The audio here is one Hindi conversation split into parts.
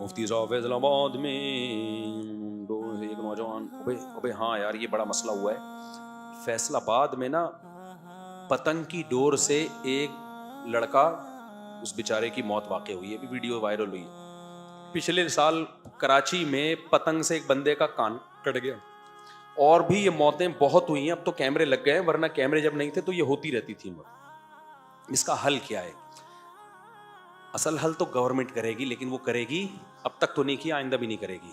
मुफ्ती साहब फैसलाबाद में एक नौजवान, अबे हाँ यार, ये बड़ा मसला हुआ है फैसलाबाद में ना। पतंग की डोर से एक लड़का, उस बेचारे की मौत वाक़ई हुई है, अभी वीडियो वायरल हुई है। पिछले साल कराची में पतंग से एक बंदे का कान कट गया। और भी ये मौतें बहुत हुई हैं, अब तो कैमरे लग गए हैं, वरना कैमरे जब नहीं थे तो ये होती रहती थी मौत। इसका हल क्या है? असल हल तो गवर्नमेंट करेगी, लेकिन वो करेगी, अब तक तो नहीं किया, आइंदा भी नहीं करेगी।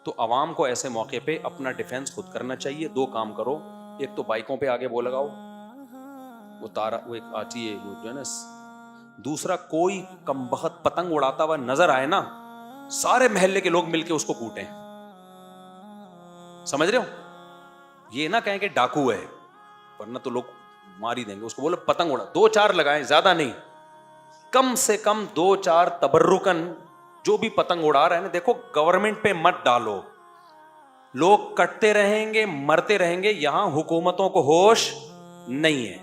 तो आवाम को ऐसे मौके पे अपना डिफेंस खुद करना चाहिए। दो काम करो, एक तो बाइकों पे आगे वो लगाओ, वो तारा, वो एक आती है वो जो है ना। दूसरा, कोई कमबख्त पतंग उड़ाता हुआ नजर आए ना, सारे मोहल्ले के लोग मिलके उसको कूटें। समझ रहे हो? ये ना कहें कि डाकू है, वरना तो लोग मार ही देंगे उसको। बोलो पतंग उड़ा, दो चार लगाएं, ज्यादा नहीं, कम से कम दो चार तबर्रुकन। जो भी पतंग उड़ा रहे हैं ना, देखो गवर्नमेंट पे मत डालो, लोग कटते रहेंगे, मरते रहेंगे, यहां हुकूमतों को होश नहीं है।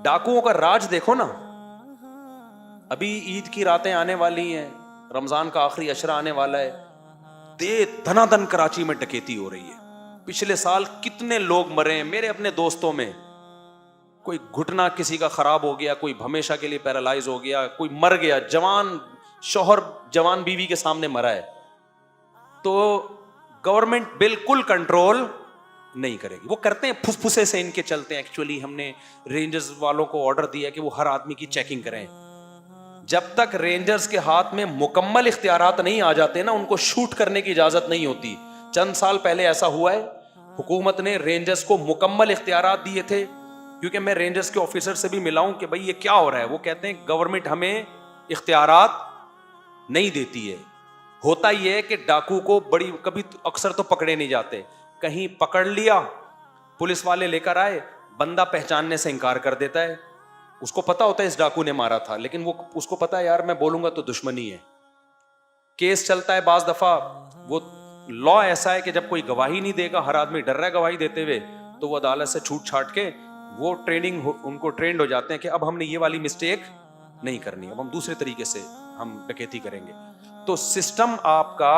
डाकुओं का राज देखो ना, अभी ईद की रातें आने वाली हैं, रमजान का आखिरी अशरा आने वाला है, दे धनाधन कराची में डकैती हो रही है। पिछले साल कितने लोग मरे हैं मेरे अपने दोस्तों में। कोई घुटना किसी का खराब हो गया, कोई हमेशा के लिए पैरालाइज हो गया, कोई मर गया, जवान शौहर जवान बीवी के सामने मरा है। तो गवर्नमेंट बिल्कुल कंट्रोल नहीं करेगी। वो करते हैं फुसफुसे से, इनके चलते हैं। एक्चुअली हमने रेंजर्स वालों को ऑर्डर दिया कि वो हर आदमी की चेकिंग करें। जब तक रेंजर्स के हाथ में मुकम्मल इख्तियारात नहीं आ जाते ना, उनको शूट करने की इजाजत नहीं होती। चंद साल पहले ऐसा हुआ है, हुकूमत ने रेंजर्स को मुकम्मल इख्तियारात दिए थे। क्योंकि मैं रेंजर्स के ऑफिसर से भी मिला हूं कि भाई ये क्या हो रहा है। वो कहते हैं गवर्नमेंट हमें इख्तियारात नहीं देती है। होता ये है कि डाकू को बड़ी कभी अक्सर तो पकड़े नहीं जाते, कहीं पकड़ लिया, पुलिस वाले लेकर आए, बंदा पहचानने से इनकार कर देता है। उसको पता होता है इस डाकू ने मारा था, लेकिन वो उसको पता है यार मैं बोलूंगा तो दुश्मनी है। केस चलता है बाज दफा। वो लॉ ऐसा है कि जब कोई गवाही नहीं देगा, हर आदमी डर रहा है गवाही देते हुए, तो वो अदालत से छूट छाट के वो उनको ट्रेंड हो जाते हैं कि अब हमने ये वाली मिस्टेक नहीं करनी, अब हम दूसरे तरीके से हम डकैती करेंगे। तो सिस्टम आपका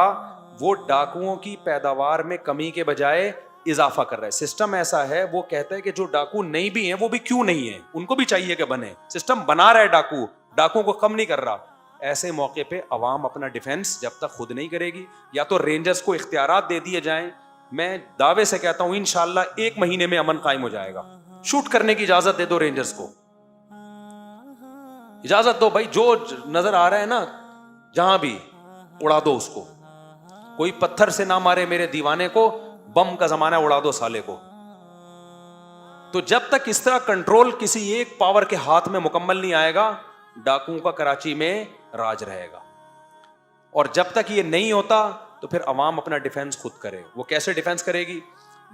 वो डाकुओं की पैदावार में कमी के बजाय इजाफा कर रहा है। सिस्टम ऐसा है, वो कहता है कि जो डाकू नहीं भी हैं वो भी क्यों नहीं है, उनको भी चाहिए कि बने। सिस्टम बना रहा है डाकुओं को कम नहीं कर रहा। ऐसे मौके पे अवाम अपना डिफेंस जब तक खुद नहीं करेगी, या तो रेंजर्स को इख्तियारात दे दिए जाएं। मैं दावे से कहता हूं इंशाअल्लाह 1 महीने में अमन कायम हो जाएगा। शूट करने की इजाजत दे दो रेंजर्स को, इजाजत दो भाई, जो नजर आ रहा है ना जहां भी उड़ा दो उसको। कोई पत्थर से ना मारे मेरे दीवाने को, बम का जमाना उड़ा दो साले को। तो जब तक इस तरह कंट्रोल किसी एक पावर के हाथ में मुकम्मल नहीं आएगा, डाकुओं का कराची में राज रहेगा। और जब तक ये नहीं होता तो फिर अवाम अपना डिफेंस खुद करे। वो कैसे डिफेंस करेगी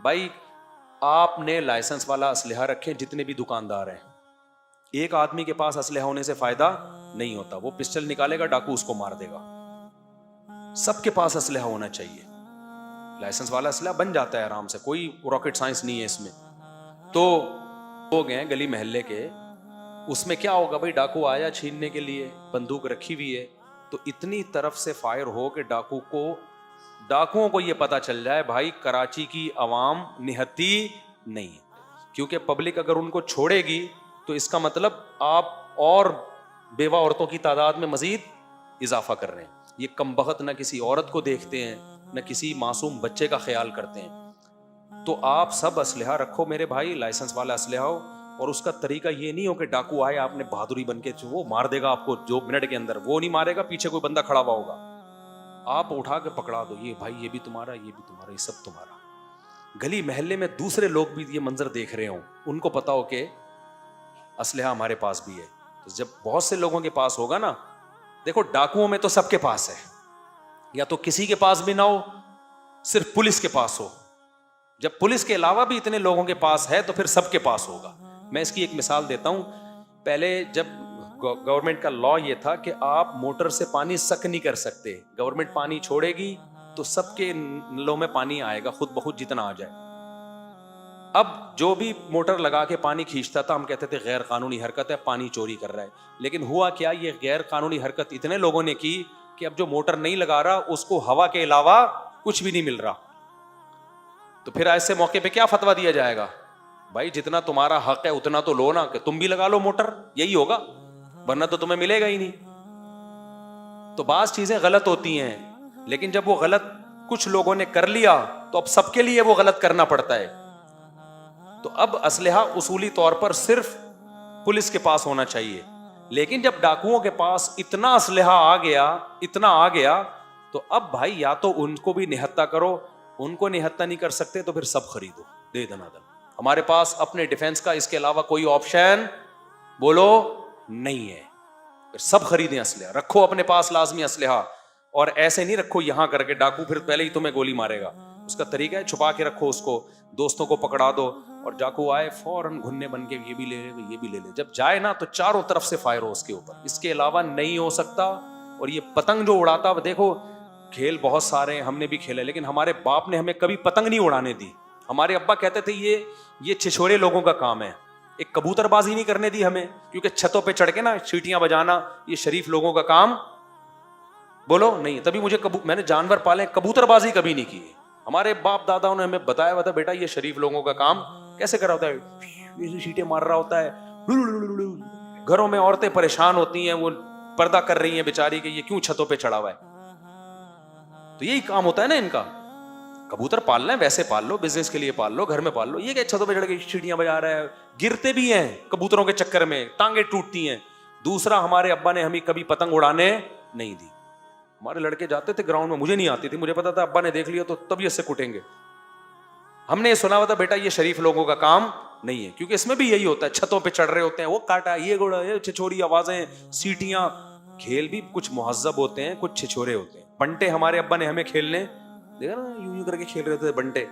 भाई? आपने लाइसेंस वाला असलहा रखें, जितने भी दुकानदार हैं। एक आदमी के पास असलहा होने से फायदा नहीं होता, वो पिस्टल निकालेगा, डाकू उसको मार देगा। सबके पास असलहा होना चाहिए। लाइसेंस वाला असलहा बन जाता है आराम से, कोई रॉकेट साइंस नहीं है इसमें। तो लोग हैं गली मोहल्ले के, उसमें क्या होगा भाई, डाकू आया छीनने के लिए, बंदूक रखी हुई है, तो इतनी तरफ से फायर हो कि डाकुओं को ये पता चल जाए भाई कराची की आवाम निहत्ती नहीं है। क्योंकि पब्लिक अगर उनको छोड़ेगी तो इसका मतलब आप और बेवा औरतों की तादाद में मजीद इजाफा कर रहे हैं। ये कमबख्त न किसी औरत को देखते हैं, न किसी मासूम बच्चे का ख्याल करते हैं। तो आप सब असलहा रखो मेरे भाई, लाइसेंस वाला असलहा हो। और उसका तरीका ये नहीं हो कि डाकू आए, आपने बहादुरी बन के वो मार देगा आपको 2 मिनट के अंदर। वो नहीं मारेगा, पीछे कोई बंदा खड़ा हुआ होगा, आप उठा के पकड़ा दो, ये भाई ये भी तुम्हारा, ये भी तुम्हारा, ये सब तुम्हारा। गली मोहल्ले में दूसरे लोग भी ये मंजर देख रहे हो, उनको पता हो कि असलहा हमारे पास भी है। तो जब बहुत से लोगों के पास होगा ना, देखो डाकुओं में तो सबके पास है, या तो किसी के पास भी ना हो, सिर्फ पुलिस के पास हो। जब पुलिस के अलावा भी इतने लोगों के पास है तो फिर सबके पास होगा। मैं इसकी एक मिसाल देता हूं। पहले जब गवर्नमेंट का लॉ ये था कि आप मोटर से पानी सक नहीं कर सकते, गवर्नमेंट पानी छोड़ेगी तो सबके नलों में पानी आएगा खुद ब खुद जितना आ जाए। अब जो भी मोटर लगा के पानी खींचता था, हम कहते थे गैर कानूनी हरकत है, पानी चोरी कर रहा है। लेकिन हुआ क्या, ये गैर कानूनी हरकत इतने लोगों ने की कि अब जो मोटर नहीं लगा रहा उसको हवा के अलावा कुछ भी नहीं मिल रहा, तो फिर ऐसे मौके पे क्या फतवा दिया जाएगा? भाई जितना तुम्हारा हक है उतना तो लो ना, कि तुम भी लगा लो मोटर, यही होगा, वरना तो तुम्हें मिलेगा ही नहीं। तो बात चीजें गलत होती हैं, लेकिन जब वो गलत कुछ लोगों ने कर लिया तो अब सबके लिए वो गलत करना पड़ता है। तो अब असलहा उसूली तौर पर सिर्फ पुलिस के पास होना चाहिए, लेकिन जब डाकुओं के पास इतना असलहा आ गया, इतना आ गया, तो अब भाई या तो उनको भी निहत्ता करो, उनको निहत्ता नहीं कर सकते तो फिर सब खरीदो, दे दनादन। हमारे पास अपने डिफेंस का इसके अलावा कोई ऑप्शन बोलो नहीं है, फिर सब खरीदें असलहा, रखो अपने पास लाजमी असलहा, और ऐसे नहीं रखो यहां करके डाकू फिर पहले ही तुम्हें गोली मारेगा। उसका तरीका है छुपा के रखो उसको, दोस्तों को पकड़ा दो, और डाकू आए फौरन घुन्ने बन के ये भी ले ले ये भी ले ले, जब जाए ना तो चारों तरफ से फायर हो उसके ऊपर, इसके अलावा नहीं हो सकता। और ये पतंग जो उड़ाता, देखो खेल बहुत सारे हैं, हमने भी खेले, लेकिन हमारे बाप ने हमें कभी पतंग नहीं उड़ाने दी। हमारे अब्बा कहते थे ये छिछोरे लोगों का काम है, एक कबूतरबाजी नहीं करने दी हमें, क्योंकि छतों पे चढ़ के ना सीटियां बजाना ये शरीफ लोगों का काम, बोलो नहीं। तभी मुझे मैंने जानवर पाले, कबूतरबाजी कभी नहीं की। हमारे बाप दादाओं ने हमें बताया हुआ था, बेटा ये शरीफ लोगों का काम कैसे करा होता है, ये सीटें मार रहा होता है, घरों में औरतें परेशान होती हैं, वो पर्दा कर रही हैं बेचारी कि ये क्यों छतों पे चढ़ा हुआ है। तो यही काम होता है ना इनका, कबूतर पालना है वैसे पाल लो, बिजनेस के लिए पाल लो, घर में पाल लो, ये क्या छतों पे चढ़ के सीढ़ियां बजा रहा है, गिरते भी हैं कबूतरों के चक्कर में, टांगे टूटती हैं। दूसरा, हमारे अब्बा ने हमें कभी पतंग उड़ाने नहीं दी। हमारे लड़के जाते थे ग्राउंड में, मुझे नहीं आती थी, मुझे पता था अब्बा ने देख लिया तो तबीयत से कुटेंगे। हमने ये सुना हुआ था, बेटा ये शरीफ लोगों का काम नहीं है, क्योंकि इसमें भी यही होता है, छतों पे चढ़ रहे होते हैं, वो काटा, ये गोड़ा, ये छिछोरी आवाजें, सीटियां। खेल भी कुछ मुहज्जब होते हैं, कुछ छिछोरे होते हैं। बंटे हमारे अब्बा ने हमें खेलने देखा ना, यूं यूं करके खेल रहे थे बंटे,